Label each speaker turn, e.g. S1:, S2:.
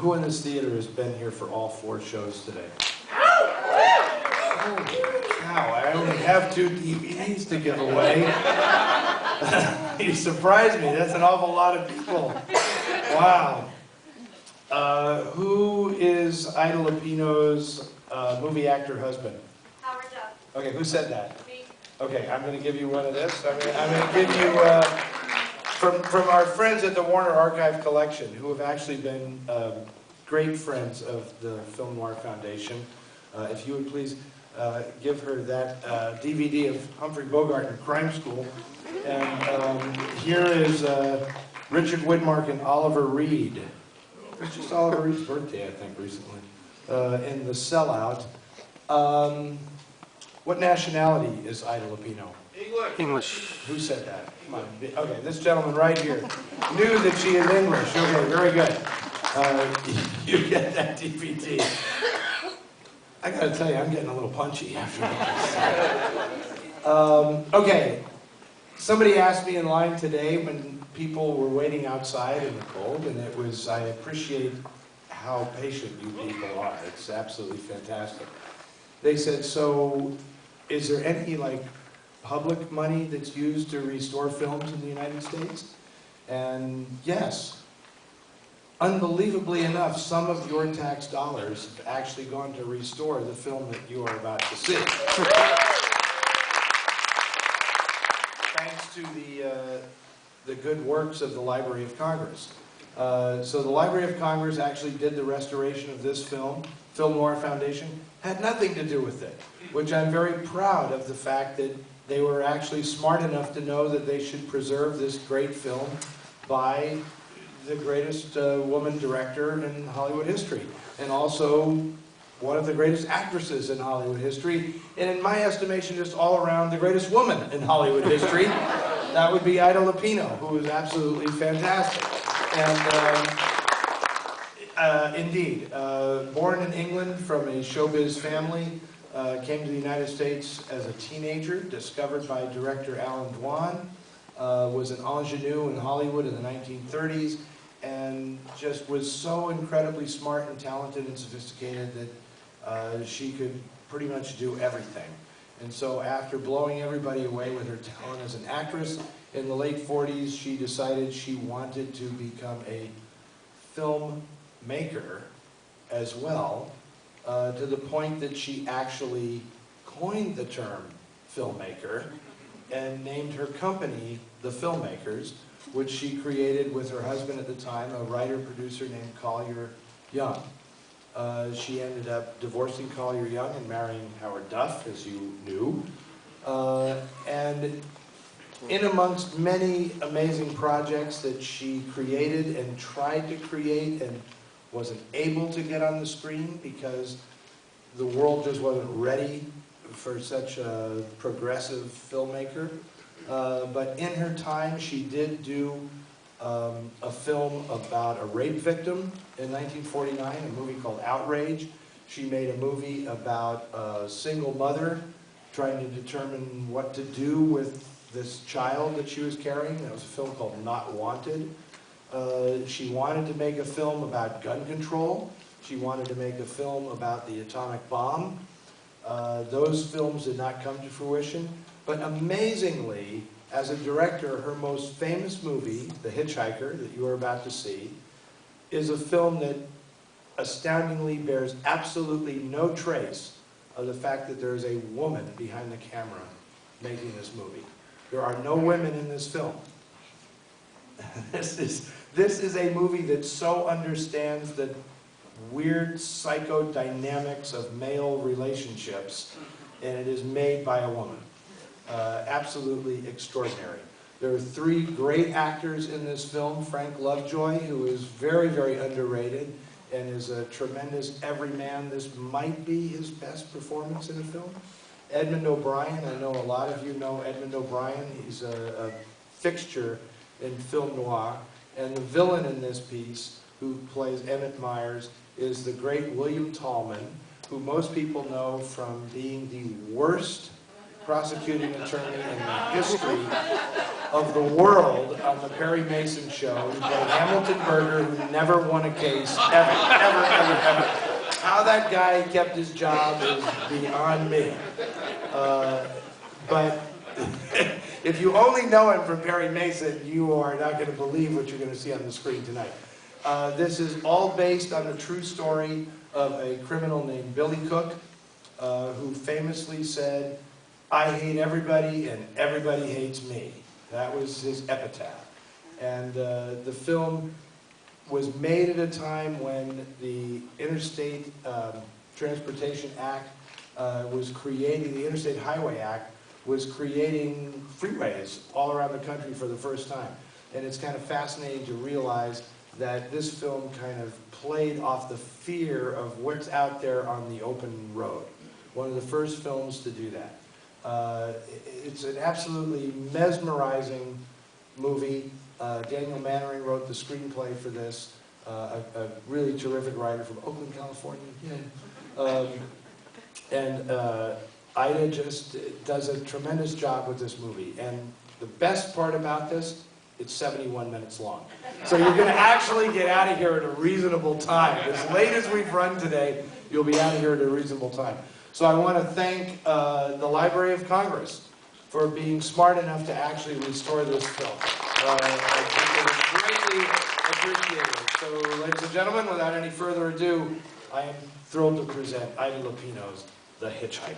S1: Who in this theater has been here for all 4 shows today? Holy cow, I only have 2 DVDs to give away. You surprised me. That's an awful lot of people. Wow. Who is Ida Lupino's movie actor husband?
S2: Howard Duff.
S1: Okay, who said that?
S2: Me.
S1: Okay, I'm going to give you one of this. I'm going to give you from our friends at the Warner Archive Collection, who have actually been great friends of the Film Noir Foundation. If you would please give her that DVD of Humphrey Bogart in Crime School. And here is Richard Widmark and Oliver Reed. It was just Oliver Reed's birthday, I think, recently, in The Sellout. What nationality is Ida Lupino?
S3: English.
S1: Who said that? Come on. Okay, this gentleman right here knew that she is English. Okay, very good. You get that DVD. I gotta tell you, I'm getting a little punchy after this. Okay, somebody asked me in line today when people were waiting outside in the cold, and it was, I appreciate how patient you people are. It's absolutely fantastic. They said, so is there any public money that's used to restore films in the United States? And yes, unbelievably enough, some of your tax dollars have actually gone to restore the film that you are about to see. Thanks to the good works of the Library of Congress. So the Library of Congress actually did the restoration of this film. Film Noir Foundation had nothing to do with it, which I'm very proud of the fact that they were actually smart enough to know that they should preserve this great film by the greatest woman director in Hollywood history, and also one of the greatest actresses in Hollywood history, and in my estimation, just all around the greatest woman in Hollywood history. That would be Ida Lupino, who is absolutely fantastic. And indeed, born in England from a showbiz family, came to the United States as a teenager, discovered by director Alan Dwan, was an ingenue in Hollywood in the 1930s, and just was so incredibly smart and talented and sophisticated that she could pretty much do everything. And so after blowing everybody away with her talent as an actress, in the late 40s she decided she wanted to become a filmmaker as well, to the point that she actually coined the term filmmaker and named her company The Filmmakers, which she created with her husband at the time, a writer-producer named Collier Young. She ended up divorcing Collier Young and marrying Howard Duff, as you knew. And in amongst many amazing projects that she created and tried to create and wasn't able to get on the screen because the world just wasn't ready for such a progressive filmmaker. But in her time, she did do a film about a rape victim in 1949, a movie called Outrage. She made a movie about a single mother trying to determine what to do with this child that she was carrying. That was a film called Not Wanted. She wanted to make a film about gun control. She wanted to make a film about the atomic bomb. Those films did not come to fruition. But amazingly, as a director, her most famous movie, The Hitch-Hiker, that you are about to see, is a film that astoundingly bears absolutely no trace of the fact that there is a woman behind the camera making this movie. There are no women in this film. This is a movie that so understands the weird psychodynamics of male relationships, and it is made by a woman. Absolutely extraordinary. There are 3 great actors in this film. Frank Lovejoy, who is very, very underrated and is a tremendous everyman. This might be his best performance in a film. Edmund O'Brien, I know a lot of you know Edmund O'Brien. He's a fixture in film noir. And the villain in this piece, who plays Emmett Myers, is the great William Tallman, who most people know from being the worst prosecuting attorney in the history of the world on the Perry Mason show. He played Hamilton Berger, who never won a case, ever. How that guy kept his job is beyond me. But if you only know him from Perry Mason, you are not going to believe what you're going to see on the screen tonight. This is all based on the true story of a criminal named Billy Cook, who famously said, "I hate everybody and everybody hates me." That was his epitaph. And the film was made at a time when the Interstate Transportation Act was creating, the Interstate Highway Act was creating freeways all around the country for the first time. And it's kind of fascinating to realize that this film kind of played off the fear of what's out there on the open road. One of the first films to do that. It's an absolutely mesmerizing movie. Daniel Mannering wrote the screenplay for this, a really terrific writer from Oakland, California. And Ida just does a tremendous job with this movie. And the best part about this, it's 71 minutes long. So you're going to actually get out of here at a reasonable time. As late as we've run today, you'll be out of here at a reasonable time. So I want to thank the Library of Congress for being smart enough to actually restore this film. I greatly appreciate it. So, ladies and gentlemen, without any further ado, I am thrilled to present Ida Lupino's The Hitch-Hiker.